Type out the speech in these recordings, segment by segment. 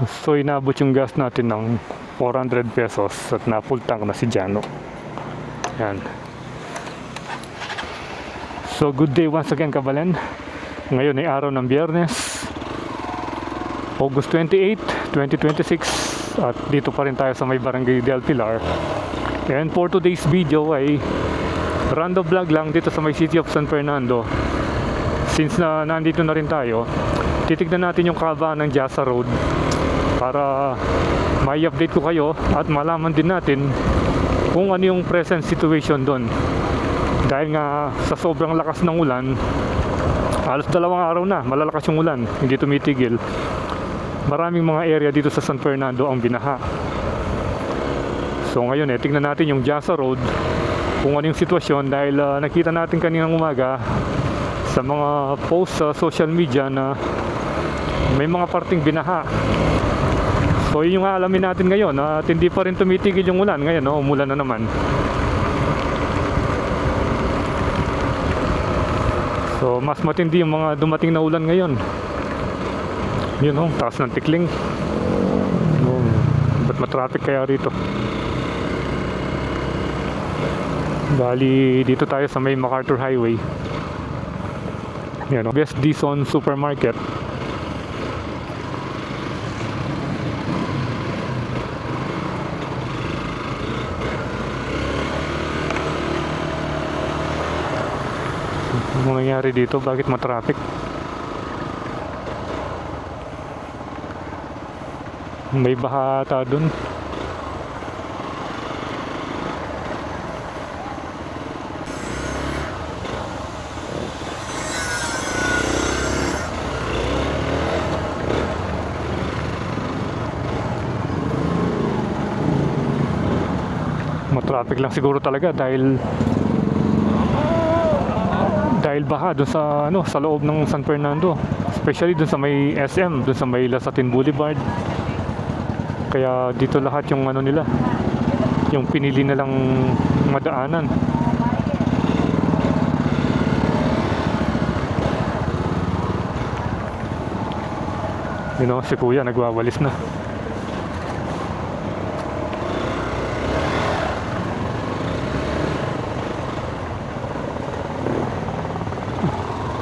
So inabot yung gas natin ng 400 pesos at na-full tank na si Jano. Yan. So good day once again, Kabalen. Ngayon ay araw ng Biyernes, August 28, 2026. At dito pa rin tayo sa may Barangay Del Pilar. And for today's video ay random vlog lang dito sa may City of San Fernando. Since na nandito na rin tayo, titignan natin yung kaba ng Jasa Road para may update ko kayo at malaman din natin kung ano yung present situation doon. Dahil nga sa sobrang lakas ng ulan, halos 2 araw na malalakas yung ulan, hindi tumitigil. Maraming mga area dito sa San Fernando ang binaha. So ngayon tignan natin yung Jasa Road kung ano yung sitwasyon, dahil nakita natin kaninang umaga sa mga post sa social media na may mga parting binaha. So yun yung alamin natin ngayon, at hindi pa rin tumitigil yung ulan. Ngayon umulan na naman. So mas matindi yung mga dumating na ulan ngayon. Yun taas ng tikling. Ba't matraffic kaya rito? Bali dito tayo sa may MacArthur Highway. Yan, Best Dison Supermarket. Ano nangyari dito? Bakit matraffic? May baha ata dun. Matraffic lang siguro talaga dahil baha doon sa sa loob ng San Fernando, especially doon sa may SM, doon sa may Lasatin Boulevard. Kaya dito lahat yung nila, yung pinili na lang madaanan. Si kuya nagwawalis na.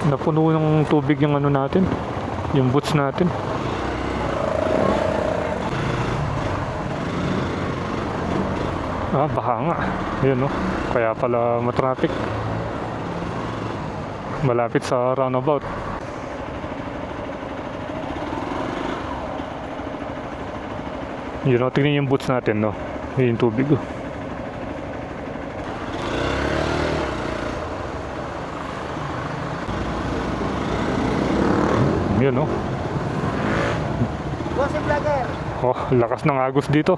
Napuno ng tubig yung natin, yung boots natin. Baha nga. Ayun kaya pala matraffic. Malapit sa roundabout. Tingnan yung boots natin, yung tubig. Yun Boss vlogger. Lakas ng agos dito.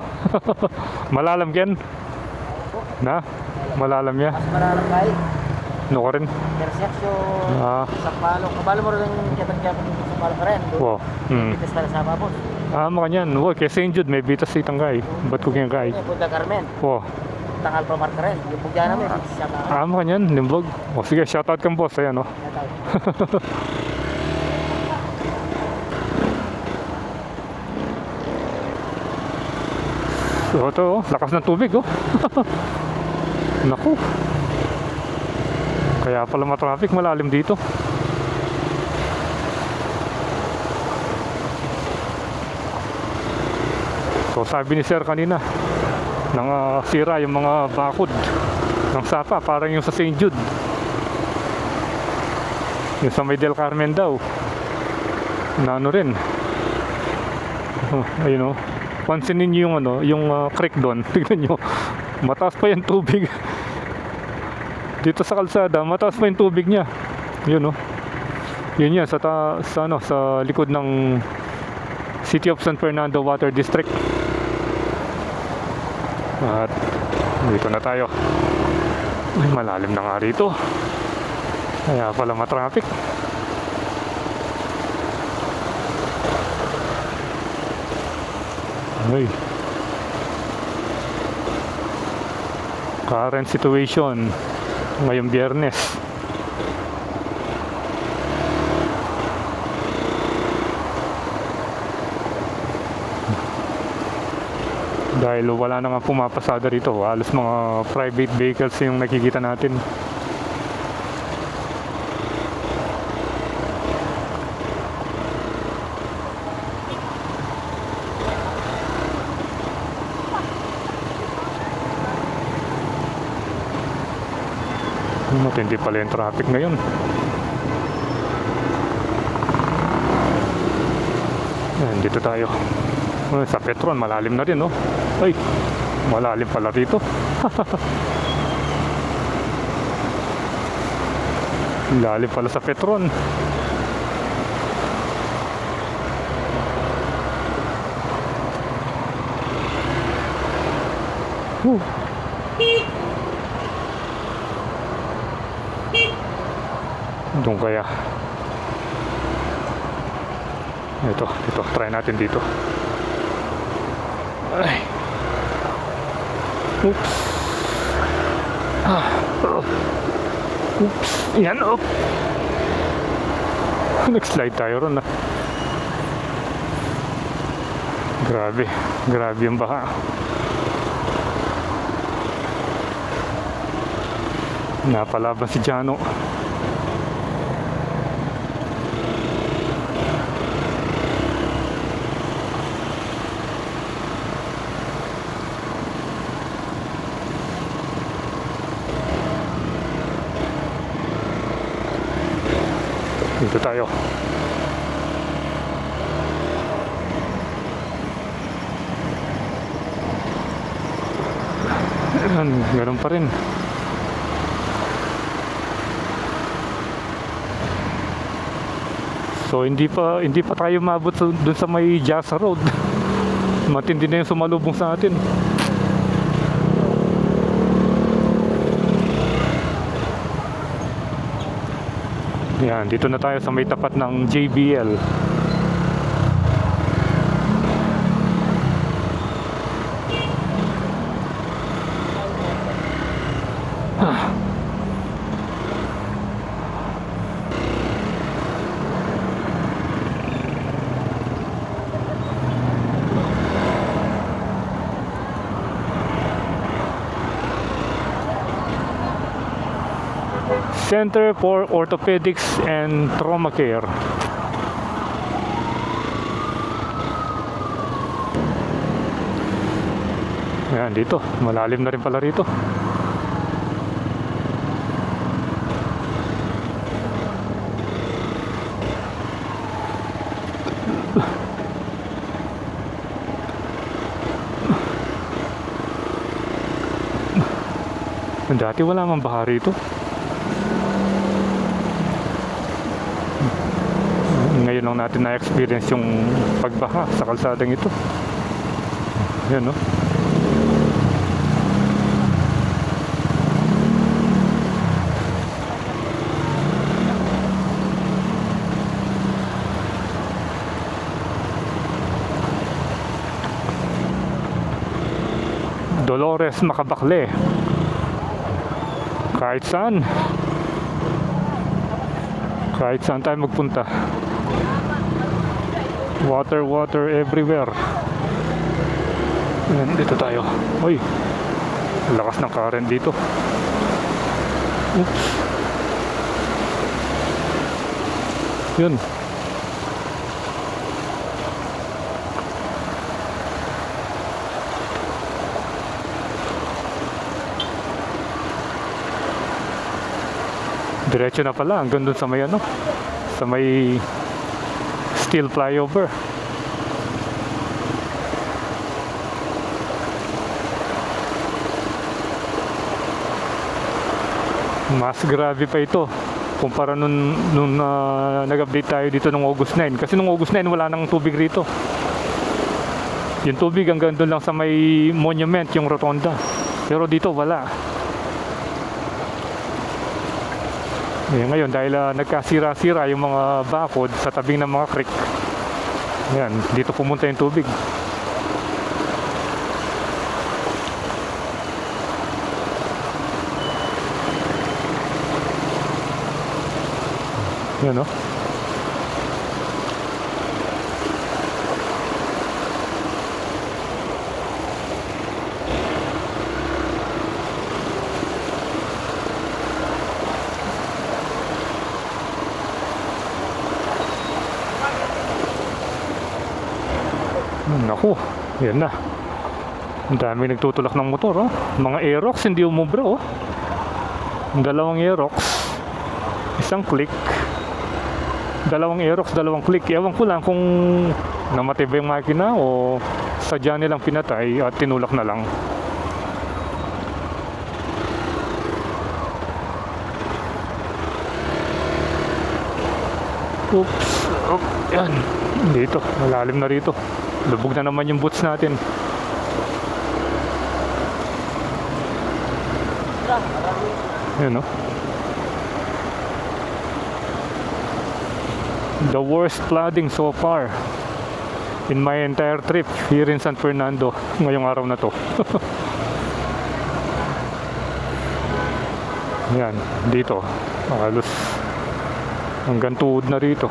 Malalam yan. Malalam ya. Mas malalam kay. Ko rin. Intersection. Sa palo. Kabalo mo rin yung kitang-kitang sa palo ka rin. Bitas ka na sa mapos. Makanyan. Kaya St. Jude may bitas sa Itangay. Ba't ko kaya kay? Punta Carmen. Tangal Promar ka rin. Yung pugyan namin. Makanyan. Limbog. Sige, shoutout kang boss. Ayan So ito lakas ng tubig Naku. Kaya pala matraffic, malalim dito. So sabi ni sir kanina, sira yung mga bakod ng sapa, parang yung sa St. Jude, yung sa may Del Carmen daw na rin. Ayun pansinin niyo yung creek doon. Tignan niyo, mataas pa yung tubig. Dito sa kalsada, mataas pa yung tubig niya. Yun Yun yan sa likod ng City of San Fernando Water District. At dito na tayo. Ay, malalim na nga rito. Kaya pala matraffic. Ay. Current situation ngayong Biyernes. Dahil wala na nga pumapasada rito. Halos mga private vehicles yung nakikita natin. Matindi pala yung traffic ngayon. Ayan, dito tayo. Sa Petron, malalim na rin, no? Ay, malalim pala rito. Lalim pala sa Petron. Whew. Doon kaya. Ito, try natin dito. Ay. Oops. Oops. Yan, up. Nag-slide tayo ron, ah. Grabe yung baha. Napalaban si Jano. Dito tayo. Ganun pa rin. So hindi pa tayo mabot dun sa may Jasa Road. Matindi na yung sumalubong sa atin. Yan, dito na tayo sa may tapat ng JBL. Center for Orthopedics and Trauma Care. Ayan, dito. Malalim na rin pala rito. Dati wala mang baha rito. Ngayon lang natin na-experience yung pagbaha sa kalsadang ito. Yan, no? Dolores Macabacle. Kahit saan tayo magpunta. Water everywhere. Ayan, dito tayo. Uy, lakas ng current dito. Oops. Yun. Diretso na pala hanggang dun sa may ano, sa may steel flyover. Mas grabe pa ito kumpara nung nag-update tayo dito nung August 9. Kasi nung August 9 wala nang tubig rito. Yung tubig hanggang doon lang sa may monument, yung rotonda. Pero dito wala. Ngayon dahil nagkasira-sira yung mga bakod sa tabing ng mga creek. Ayan, dito pumunta yung tubig. Yan, no? Naku, yan na. Ang dami nagtutulak ng motor, oh. Mga Aerox, hindi umubra, oh. Dalawang Aerox. Isang click. Dalawang Aerox, dalawang click. Ewan ko lang kung namatay ba yung makina o sadya nilang pinatay at tinulak na lang. Oops. Oh, yan. Dito. Malalim na rito. Lubog na naman yung boots natin. Yan, oh. The worst flooding so far in my entire trip here in San Fernando ngayong araw na to. Yan, dito. Halos hanggang tuhod na rito.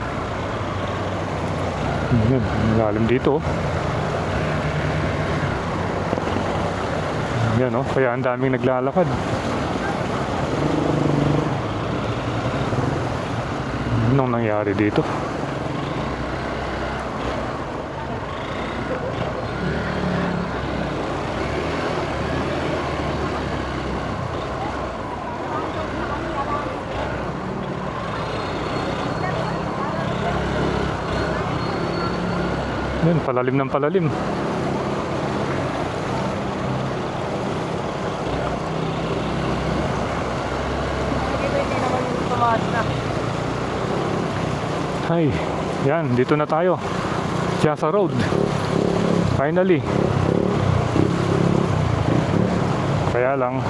Yan, malalim dito. Yan, oh, kaya ang daming naglalakad. Anong nangyari dito? Yan, palalim ng palalim. Hindi naman tumaas na. Ay, yan, dito na tayo. Piazza Road. Finally. Kaya lang,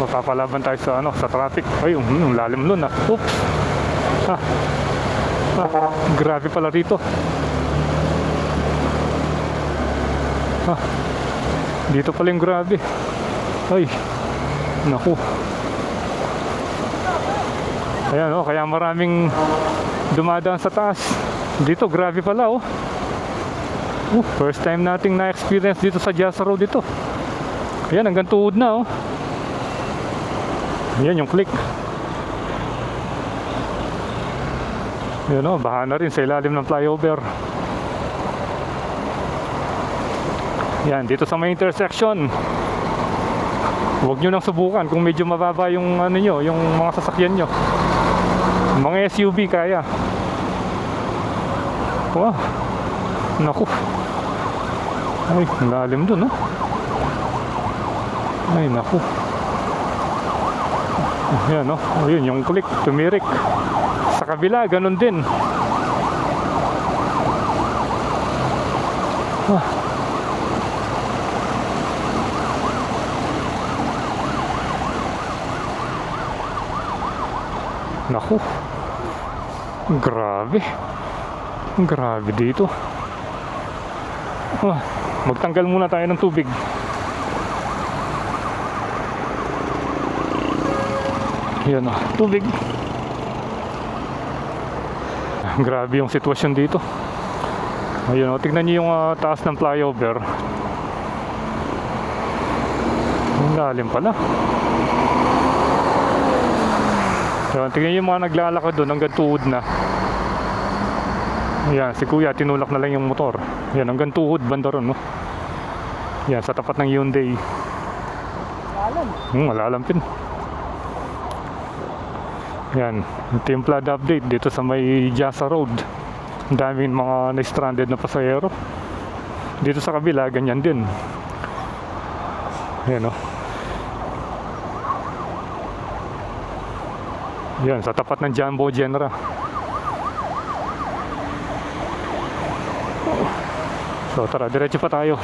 mapapalaban tayo sa sa traffic. Ay, lalim nun, ah. Oops. Grabe pala rito. Dito pala yung grabe. Ay, naku. Ayan, oh, kaya maraming dumadaan sa taas. Dito, grabe pala, oh. First time nating na-experience dito sa Piazza Road dito. Ayan, hanggang tuhod na, oh. Ayan yung click. Ayan, oh, baha na rin sa ilalim ng flyover. Yan, dito sa may intersection. Huwag nyo nang subukan kung medyo mababa yung nyo, yung mga sasakyan nyo. Mga SUV kaya. Wow. Naku. Ay, lalim dun, no? Ay, naku. Yan, no? Ayun, yung click, tumirik. Sa kabila, ganun din. Naku. Grabe. Grabe dito. Magtanggal muna tayo ng tubig. Yan, tubig. Grabe yung sitwasyon dito. Ayun, tignan niyo yung taas ng flyover. Ang lalim pala. So, tingnan yung mga naglalakad doon hanggang tuhod na. Yan, si kuya tinulak na lang yung motor. Yan, hanggang tuhod banda ron, no? Yan, sa tapat ng Hyundai. Malalim. Malalim pin. Yan, ito yung flood update dito sa may Piazza Road. Ang daming mga na-stranded na pasahero. Dito sa kabila, ganyan din. Yan, no? Yan, sa tapat ng Jumbo Genera. So tara, diretso pa tayo.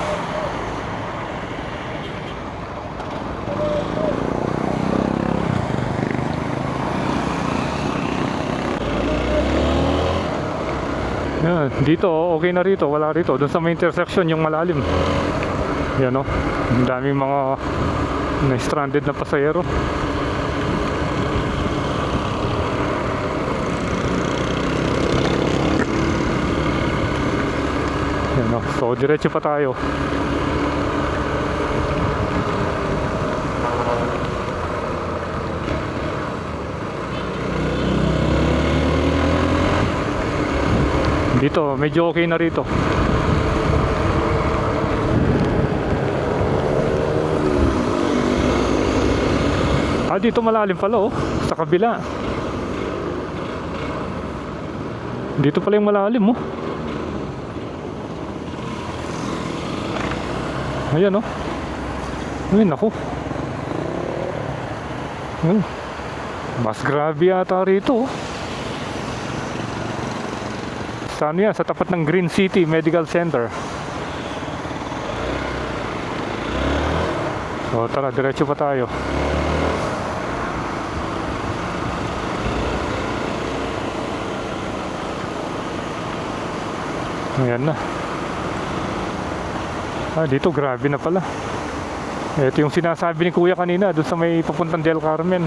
Yan, dito okay na rito, wala rito. Doon sa may intersection yung malalim. Yan, no? Ang daming mga na-stranded na pasahero. So diretso pa tayo. Dito medyo okay na rito. Dito malalim pala oh. Sa kabila. Dito pala yung malalim oh. Ayan oh. Ay naku. Mas grabe yata rito oh. Sa ano yan? Sa tapat ng Green City Medical Center. So tara, diretso pa tayo. Ayan na. Dito grabe na pala. Ito yung sinasabi ni Kuya kanina doon sa may papuntang Del Carmen.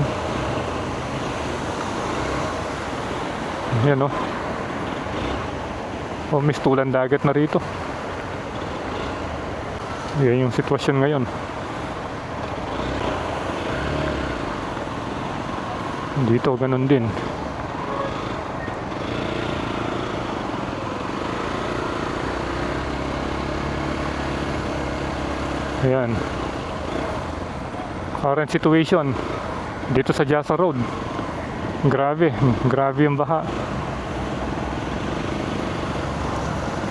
Ayan o. May tulan dagat na rito. Ayan yung sitwasyon ngayon. Dito ganun din. Ayan. Current situation dito sa Jasa Road. Grabe yung baha.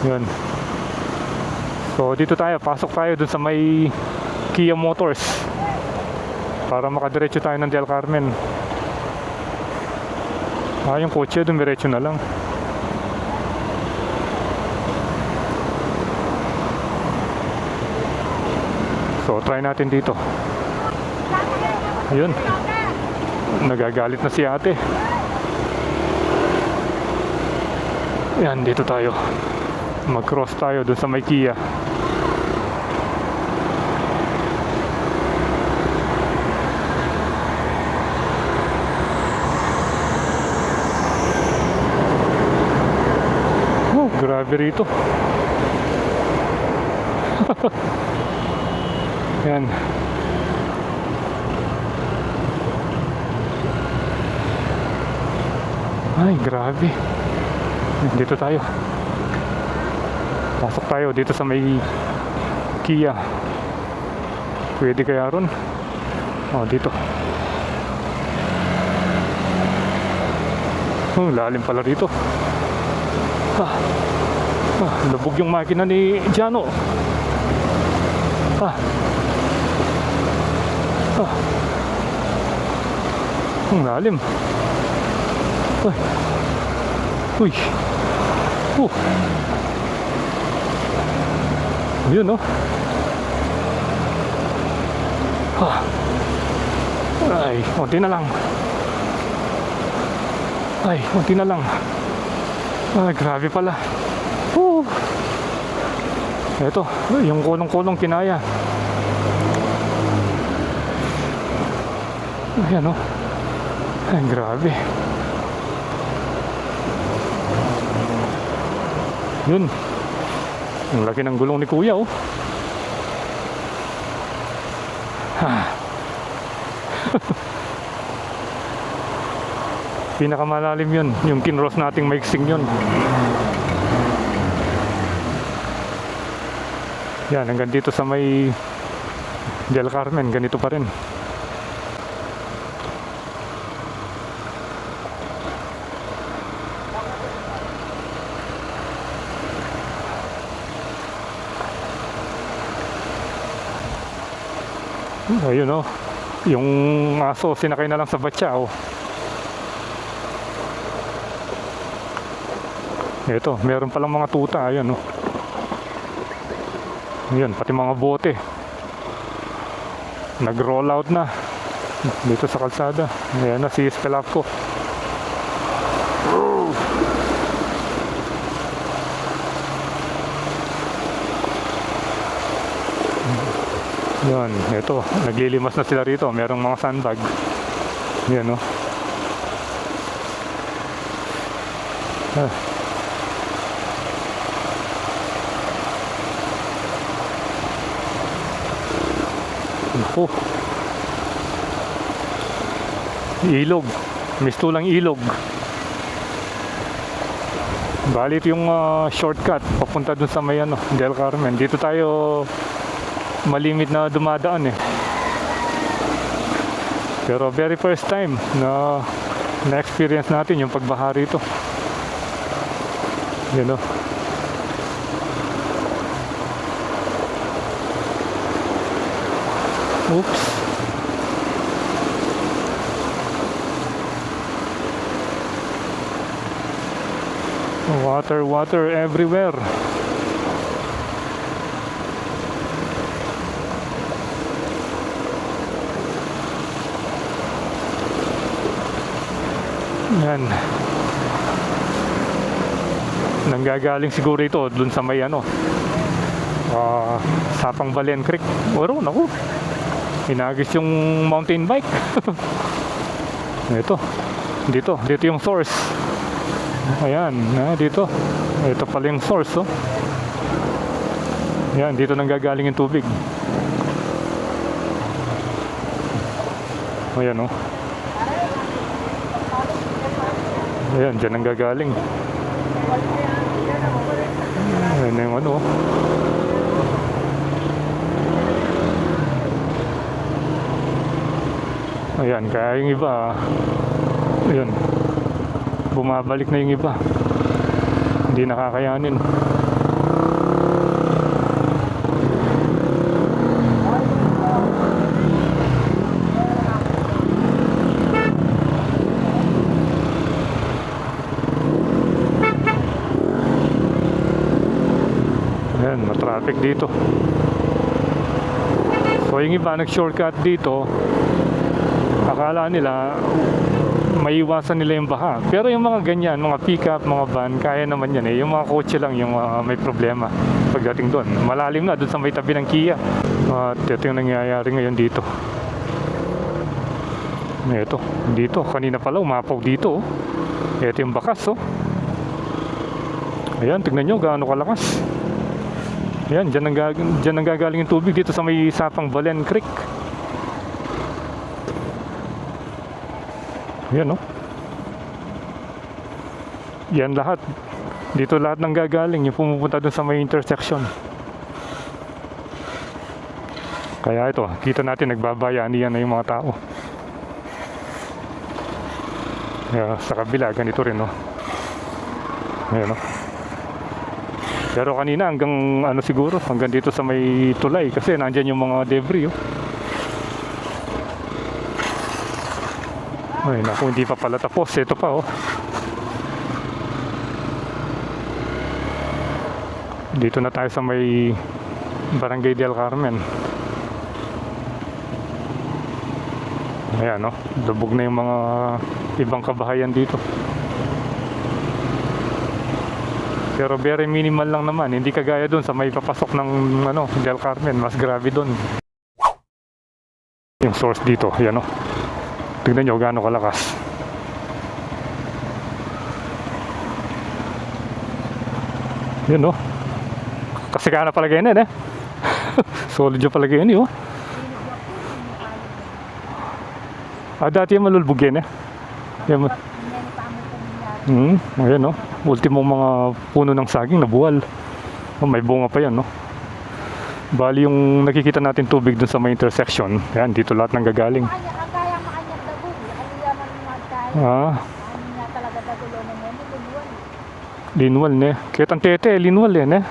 Yun. So dito tayo, pasok tayo dun sa may Kia Motors para makadiretso tayo ng Del Carmen. Yung kotse dun, diretso na lang. So try natin dito. Ayun. Nagagalit na si ate. Yan, dito tayo. Mag-cross tayo dun sa may Kia. Grabe rito. Yan. Ay, grabe. Dito tayo. Pasok tayo dito sa may Kia. Pwede kaya ron? Dito. Lalim pala rito. Lubog yung makina ni Jano. Ang lalim. Uy. Yun oh. Ay, konti na lang. Grabe pala. Ito, yung kulong-kulong kinaya. Ayan oh. Ay, grabe. Yun. Ang laki ng gulong ni Kuya oh. Pinakamalalim yun. Yung kinross nating maiksing yun. Yan, hanggang dito sa may Del Carmen, ganito pa rin. Ayun oh. Yung aso sinakay na lang sa batya oh. Ito, meron palang mga tuta. Ayun oh. Ayan, pati mga bote nag-roll out na dito sa kalsada. Ayan na si Spelapco. Yan, ito, naglilimas na sila rito. Merong mga sandbag. Yan, no? Naku. Ilog. Mistulang ilog. Balit yung shortcut papunta dun sa may Del Carmen. Dito tayo malimit na dumadaan eh. Pero very first time na na-experience natin yung pagbaha rito. Yan o. Oops. Water everywhere. Yan. Nanggagaling siguro ito dun sa may ano, Sapang Balen Creek. Oro, naku. Hinagis yung mountain bike. Dito yung source. Ayan, dito. Ito pala yung source, oh. Ayan, dito nanggagaling yung tubig. Ayan, oh. Ayan, dyan nanggagaling. Ayan yung ano, oh. Ayan, kaya yung iba, ayan, bumabalik na yung iba. Hindi nakakayanin. Ayan, matraffic dito. So yung iba nag-shortcut dito, akala nila maiwasan nila yung baha. Pero yung mga ganyan, mga pick-up, mga van, kaya naman yan eh. Yung mga kotse lang yung may problema pagdating doon. Malalim na doon sa may tabi ng Kia. At ito yung nangyayari ngayon dito. Ito, dito. Kanina pala umapaw dito, oh. Ito yung bakas, oh. Ayan, tignan nyo gaano kalakas. Ayan, dyan nanggagaling yung tubig dito sa may Sapang Balen Creek. Yan, oh. Yan lahat. Dito lahat nang gagaling yung pumupunta dun sa may intersection. Kaya ito, kita natin nagbabayani yan na yung mga tao. Sa kabila, ganito rin, oh. Ayan, oh. Pero kanina hanggang ano siguro, hanggang dito sa may tulay kasi nandyan yung mga debris, oh. Ay naku, hindi pa pala tapos. Ito pa, oh. Dito na tayo sa may Barangay del Carmen. Ayan, oh. Lubog na yung mga ibang kabahayan dito. Pero very minimal lang naman. Hindi kagaya dun sa may papasok ng ano, Del Carmen. Mas grabe dun. Yung source dito, ayan, oh. Tignan nyo gaano kalakas. Yan, oh. Kasi ka na palagay na, eh. Solid yung palagay na, oh. Dati yung malulbog yan, eh. Yan, ayan, oh. Ultimo mga puno ng saging na buwal. Oh, may bunga pa yan, no. Bali yung nakikita natin tubig dun sa may intersection. Ayan, dito lahat nang gagaling. Linwal ne. Ketan tete linwal ne.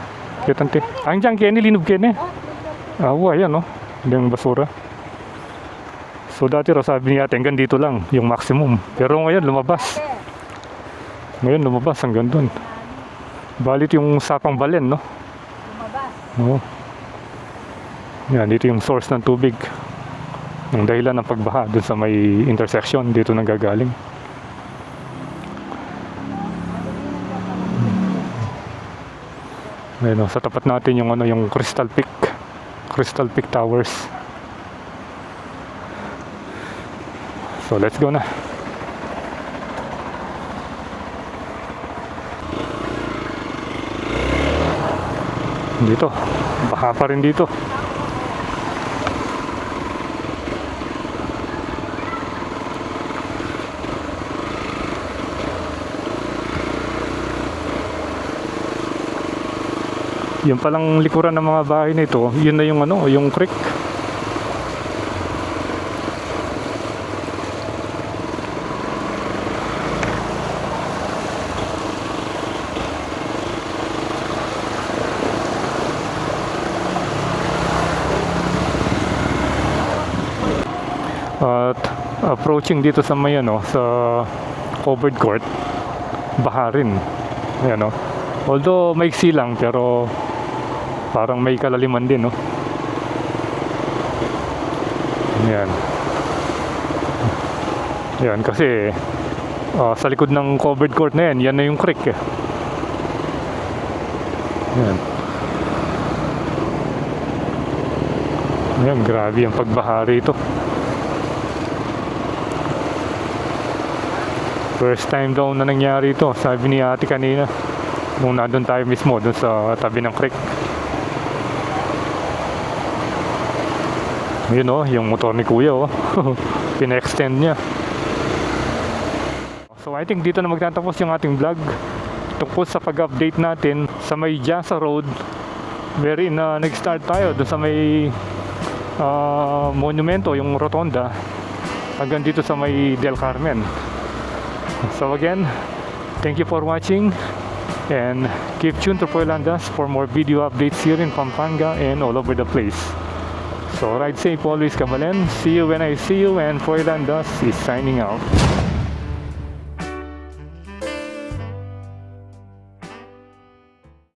Ketan te. Anjang kene linub kene. Ayan, no. Yung basura. So dati raw sabi niya hanggang dito lang yung maximum. Pero ngayon lumabas. Ngayon lumabas hanggang doon. Balit yung Sapang Balen, no? Lumabas. Oo. Yan, dito yung source ng tubig. Ang dahilan ng pagbaha doon sa may intersection, dito nang gagaling. Ayun, sa tapat natin yung ano, yung Crystal Peak Towers. So let's go na. Dito, baha pa rin dito. Yung palang likuran ng mga bahay nito, yun na yung ano, yung creek. approaching dito sa may ano, sa covered court, baha rin. Ayan, no? Although maiksi lang, pero parang may kalaliman din, no? Ayan. Ayan, kasi sa likod ng covered court na yan, yan na yung creek, eh. Ayan. Ayan, grabe ang pagbaha rito. First time daw na nangyari ito, sabi ni ate kanina. Nung nandun tayo mismo, dun sa tabi ng creek. Yun oh, yung motor ni kuya oh. Pina-extend niya. So I think dito na magtatapos yung ating vlog tungkol sa pag-update natin sa may Jasa Road, wherein nag-start tayo dun sa may monumento, yung rotonda, hanggang dito sa may Del Carmen. So again, thank you for watching and keep tuned to Froilandas for more video updates here in Pampanga and all over the place. So ride safe always, Kabalen. See you when I see you, and Froilandas is signing out.